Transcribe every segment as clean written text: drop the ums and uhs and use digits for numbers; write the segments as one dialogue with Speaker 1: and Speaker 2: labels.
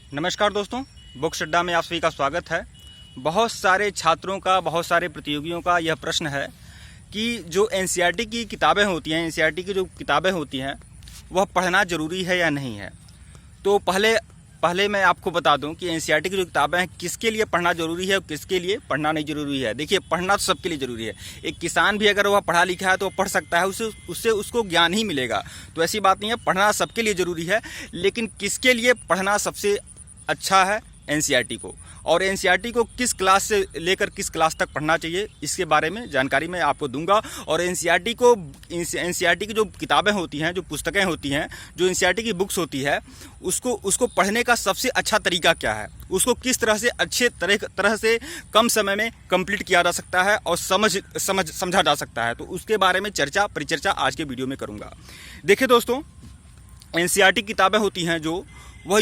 Speaker 1: नमस्कार दोस्तों, बुक्स अड्डा में आप सभी का स्वागत है। बहुत सारे छात्रों का, बहुत सारे प्रतियोगियों का यह प्रश्न है कि जो एनसीईआरटी की किताबें होती हैं, एनसीईआरटी की जो किताबें होती हैं वह पढ़ना ज़रूरी है या नहीं है। तो पहले मैं आपको बता दूं कि एनसीईआरटी की जो किताबें हैं किसके लिए पढ़ना ज़रूरी है और किसके लिए पढ़ना नहीं ज़रूरी है। देखिए, पढ़ना तो सबके लिए ज़रूरी है। एक किसान भी अगर वह पढ़ा लिखा है तो वह पढ़ सकता है, उससे उसको ज्ञान ही मिलेगा। तो ऐसी बात नहीं है, पढ़ना सबके लिए ज़रूरी है। लेकिन किसके लिए पढ़ना सबसे अच्छा है? एनसीईआरटी को। और एनसीईआरटी को किस क्लास से लेकर किस क्लास तक पढ़ना चाहिए, इसके बारे में जानकारी मैं आपको दूंगा। और एनसीईआरटी की जो किताबें होती हैं, जो पुस्तकें होती हैं, जो एनसीईआरटी की बुक्स होती है, उसको पढ़ने का सबसे अच्छा तरीका क्या है, उसको किस तरह से अच्छे तरह से कम समय में कंप्लीट किया जा सकता है और समझा जा सकता है। तो उसके बारे में परिचर्चा आज के वीडियो में करूँगा। देखिए दोस्तों, एनसीईआरटी किताबें होती हैं जो, वह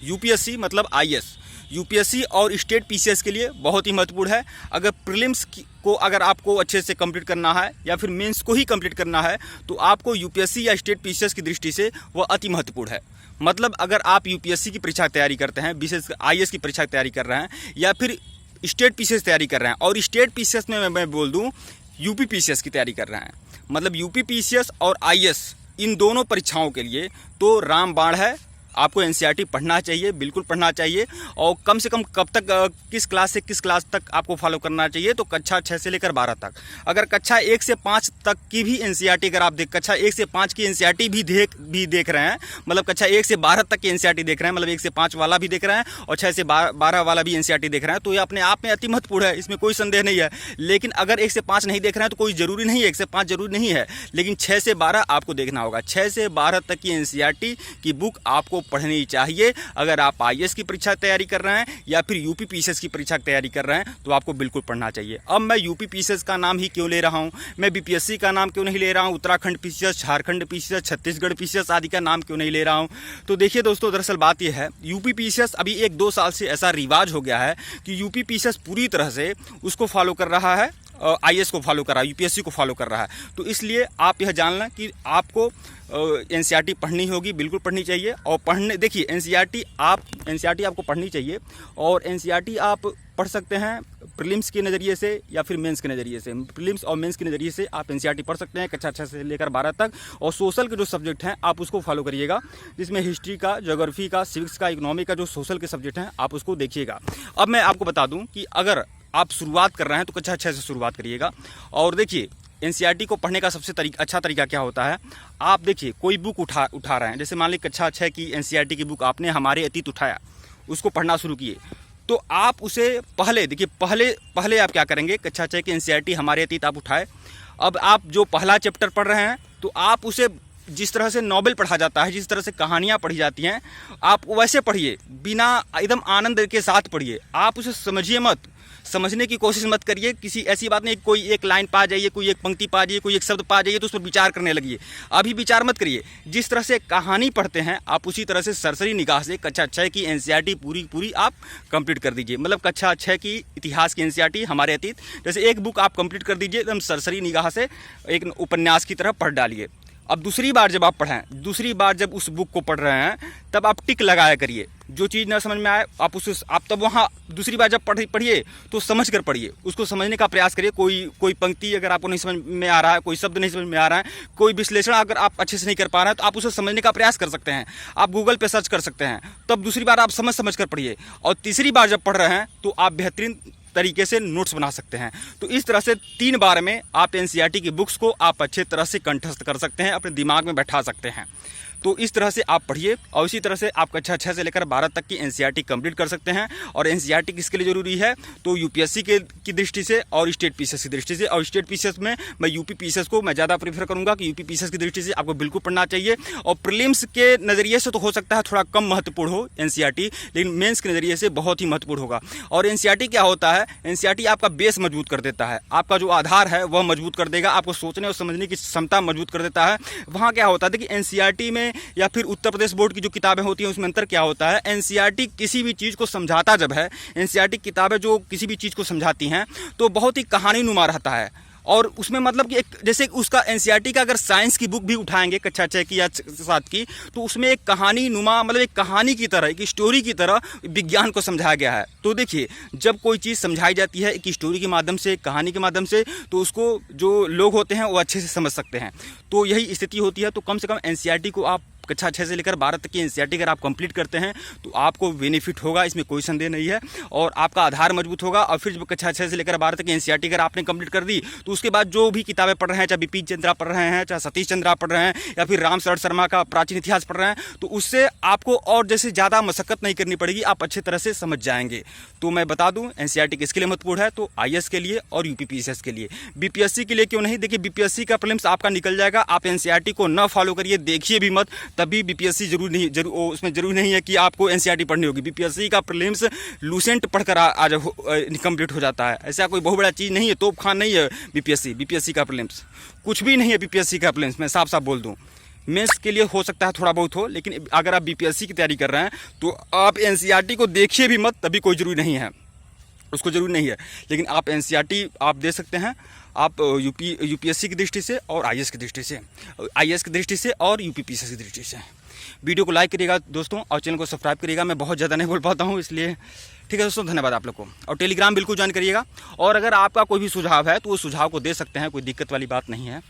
Speaker 1: यूपीएससी मतलब आईएएस, यूपीएससी और स्टेट पीसीएस के लिए बहुत ही महत्वपूर्ण है। अगर प्रीलिम्स को अगर आपको अच्छे से कंप्लीट करना है या फिर मेंस को ही कंप्लीट करना है तो आपको यूपीएससी या स्टेट पीसीएस की दृष्टि से वह अति महत्वपूर्ण है। मतलब अगर आप यूपीएससी की परीक्षा की तैयारी करते हैं, विशेष आईएएस की परीक्षा की तैयारी कर रहे हैं या फिर स्टेट पीसीएस तैयारी कर रहे हैं, और स्टेट पीसीएस में मैं बोल दूँ यूपी पीसीएस की तैयारी कर रहे हैं, मतलब यूपी पीसीएस और आईएएस, इन दोनों परीक्षाओं के लिए तो रामबाण है। आपको एनसीईआरटी पढ़ना चाहिए, बिल्कुल पढ़ना चाहिए। और कम से कम कब तक, किस क्लास से किस क्लास तक आपको फॉलो करना चाहिए, तो कक्षा 6 से लेकर 12 तक। अगर कक्षा 1 से 5 तक की भी एनसीईआरटी अगर आप कक्षा 1 से 5 की एनसीईआरटी भी देख रहे हैं, मतलब कक्षा 1 से 12 तक की एनसीईआरटी देख रहे हैं, मतलब 1 से 5 वाला भी देख रहे हैं और 6 से 12 वाला भी एनसीईआरटी देख रहे हैं, तो ये अपने आप में अति महत्वपूर्ण है, इसमें कोई संदेह नहीं है। लेकिन अगर 1 से 5 नहीं देख रहे हैं तो कोई ज़रूरी नहीं है, 1 से 5 जरूरी नहीं है, लेकिन 6 से 12 आपको देखना होगा। 6 से 12 तक की एनसीईआरटी की बुक आपको पढ़नी चाहिए। अगर आप आईएएस की परीक्षा तैयारी कर रहे हैं या फिर यूपी पीसीएस की परीक्षा की तैयारी कर रहे हैं तो आपको बिल्कुल पढ़ना चाहिए। अब मैं यूपी पीसीएस का नाम ही क्यों ले रहा हूं, मैं बीपीएससी का नाम क्यों नहीं ले रहा हूं, Uttarakhand PCS, Jharkhand PCS, Chhattisgarh PCS आदि का नाम क्यों नहीं ले रहा हूं? तो देखिए दोस्तों, दरअसल बात यह है, यूपी पीसीएस अभी 1-2 साल से ऐसा रिवाज हो गया है कि यूपी पीसीएस पूरी तरह से उसको फॉलो कर रहा है, आईएएस को फॉलो कर रहा है, यूपीएससी को फॉलो कर रहा है। तो इसलिए आप यह जान लें कि आपको एनसीईआरटी पढ़नी होगी, बिल्कुल पढ़नी चाहिए। और देखिए, एनसीईआरटी आपको पढ़नी चाहिए। और एनसीईआरटी आप पढ़ सकते हैं प्रीलिम्स के नज़रिए से या फिर मेंस के नज़रिए से। प्रीलिम्स और मेंस के नज़रिए से आप एनसीईआरटी पढ़ सकते हैं कक्षा 6 से लेकर 12 तक। और सोशल के जो सब्जेक्ट हैं आप उसको फॉलो करिएगा, जिसमें हिस्ट्री का, ज्योग्राफी का, सिविक्स का, इकोनॉमी का जो सोशल के सब्जेक्ट हैं आप उसको देखिएगा। अब मैं आपको बता दूँ कि अगर आप शुरुआत कर रहे हैं तो कक्षा 6 से शुरुआत करिएगा। और देखिए, एनसीईआरटी को पढ़ने का सबसे अच्छा तरीका क्या होता है, आप देखिए कोई बुक उठा रहे हैं, जैसे मान लीजिए कक्षा 6 की एनसीईआरटी की बुक आपने हमारे अतीत उठाया, उसको पढ़ना शुरू किए, तो आप उसे पहले आप क्या करेंगे, कक्षा 6 की एनसीईआरटी हमारे अतीत आप उठाए। अब आप जो पहला चैप्टर पढ़ रहे हैं तो आप उसे जिस तरह से नॉवेल पढ़ा जाता है, जिस तरह से कहानियाँ पढ़ी जाती हैं, आप वैसे पढ़िए, बिना एकदम आनंद के साथ पढ़िए। आप उसे समझिए मत, समझने की कोशिश मत करिए। किसी ऐसी बात नहीं, कोई एक लाइन पा जाइए, कोई एक पंक्ति पा जाइए, कोई एक शब्द पा जाइए तो उस पर विचार करने लगिए। अभी विचार मत करिए। जिस तरह से कहानी पढ़ते हैं आप उसी तरह से सरसरी निगाह से कक्षा 6 की एनसीईआरटी पूरी आप कंप्लीट कर दीजिए। मतलब कक्षा 6 की इतिहास की एनसीईआरटी हमारे अतीत, जैसे एक बुक आप कंप्लीट कर दीजिए, एकदम सरसरी निगाह से एक उपन्यास की तरह पढ़ डालिए। अब दूसरी बार जब आप पढ़ें, दूसरी बार जब उस बुक को पढ़ रहे हैं तब आप टिक लगाया करिए। जो चीज़ ना समझ में आए आप तब वहाँ दूसरी बार जब पढ़िए तो समझ कर पढ़िए, उसको समझने का प्रयास करिए। कोई पंक्ति अगर आपको नहीं समझ में आ रहा है, कोई शब्द नहीं समझ में आ रहा है, कोई विश्लेषण अगर आप अच्छे से नहीं कर पा रहे हैं तो आप उसे समझने का प्रयास कर सकते हैं। आप गूगल पे सर्च कर सकते हैं, तब दूसरी बार आप समझ कर पढ़िए। और तीसरी बार जब पढ़ रहे हैं तो आप बेहतरीन तरीके से नोट्स बना सकते हैं। तो इस तरह से 3 बार में आप एनसीईआरटी की बुक्स को आप अच्छे तरह से कंठस्थ कर सकते हैं, अपने दिमाग में बैठा सकते हैं। तो इस तरह से आप पढ़िए और इसी तरह से आप कक्षा 6 से लेकर 12 तक की एनसीईआरटी कंप्लीट कर सकते हैं। और एनसीईआरटी किसके लिए ज़रूरी है, तो यूपीएससी की दृष्टि से और स्टेट पीसीएस की दृष्टि से। और स्टेट पीसीएस में मैं यूपी पीसीएस को मैं ज़्यादा प्रीफर करूँगा कि यूपी पीसीएस की दृष्टि से आपको बिल्कुल पढ़ना चाहिए। और प्रीलिम्स के नज़रिए से तो हो सकता है थोड़ा कम महत्वपूर्ण हो एनसीईआरटी, लेकिन मेंस के नज़रिए से बहुत ही महत्वपूर्ण होगा। और एनसीईआरटी क्या होता है, एनसीईआरटी आपका बेस मजबूत कर देता है, आपका जो आधार है वह मजबूत कर देगा, आपको सोचने और समझने की क्षमता मजबूत कर देता है। वहाँ क्या होता है कि एनसीईआरटी में या फिर उत्तर प्रदेश बोर्ड की जो किताबें होती हैं उसमें अंतर क्या होता है, एनसीईआरटी किसी भी चीज़ को समझाता जब है, एनसीईआरटी किताबें जो किसी भी चीज़ को समझाती हैं तो बहुत ही कहानी नुमा रहता है। और उसमें मतलब कि एक जैसे उसका एनसीईआरटी का अगर साइंस की बुक भी उठाएंगे कक्षा 6 की या 7 की, तो उसमें एक कहानी नुमा मतलब एक कहानी की तरह, एक स्टोरी की तरह विज्ञान को समझाया गया है। तो देखिए, जब कोई चीज़ समझाई जाती है एक स्टोरी के माध्यम से, एक कहानी के माध्यम से, तो उसको जो लोग होते हैं वो अच्छे से समझ सकते हैं। तो यही स्थिति होती है। तो कम से कम एनसीईआरटी को आप कक्षा 6 से लेकर 12 तक की एनसीईआरटी अगर आप कंप्लीट करते हैं तो आपको बेनिफिट होगा, इसमें कोई संदेह नहीं है, और आपका आधार मजबूत होगा। और फिर जब कक्षा 6 से लेकर 12 तक की एनसीईआरटी अगर आपने कंप्लीट कर दी तो उसके बाद जो भी किताबें पढ़ रहे हैं, चाहे बिपिन चंद्रा पढ़ रहे हैं, चाहे सतीश चंद्रा पढ़ रहे हैं, या फिर राम शरण शर्मा का प्राचीन इतिहास पढ़ रहे हैं, तो उससे आपको और जैसे ज़्यादा मशक्कत नहीं करनी पड़ेगी, आप अच्छे तरह से समझ जाएंगे। तो मैं बता दूं एनसीईआरटी किसके लिए महत्वपूर्ण है, तो आईएएस के लिए और यूपीपीसीएस के लिए। बीपीएससी के लिए क्यों नहीं? देखिए, बीपीएससी का प्रीलिम्स आपका निकल जाएगा, आप एनसीईआरटी को न फॉलो करिए, देखिए भी मत, तभी बीपीएससी उसमें जरूरी नहीं है कि आपको एनसीईआरटी पढ़नी होगी। बीपीएससी का प्रीलिम्स लूसेंट पढ़कर आज कंप्लीट हो जाता है, ऐसा कोई बहुत बड़ा चीज़ नहीं है, तोप खान नहीं है बीपीएससी का प्रीलिम्स, कुछ भी नहीं है बीपीएससी का प्रीलिम्स। मैं साफ साफ बोल दूं, मेंस के लिए हो सकता है थोड़ा बहुत हो, लेकिन अगर आप बीपीएससी की तैयारी कर रहे हैं तो आप एनसीईआरटी को देखिए भी मत, तभी कोई जरूरी नहीं है, उसको जरूरी नहीं है। लेकिन आप एनसीईआरटी आप दे सकते हैं, आप यूपीएससी की दृष्टि से और आईएएस की दृष्टि से, आईएएस की दृष्टि से और यूपीपीसीएस की दृष्टि से। वीडियो को लाइक करिएगा दोस्तों, और चैनल को सब्सक्राइब करिएगा। मैं बहुत ज़्यादा नहीं बोल पाता हूँ, इसलिए ठीक है दोस्तों, धन्यवाद आप लोग को। और टेलीग्राम बिल्कुल ज्वाइन करिएगा। और अगर आपका कोई भी सुझाव है तो वो सुझाव को दे सकते हैं, कोई दिक्कत वाली बात नहीं है।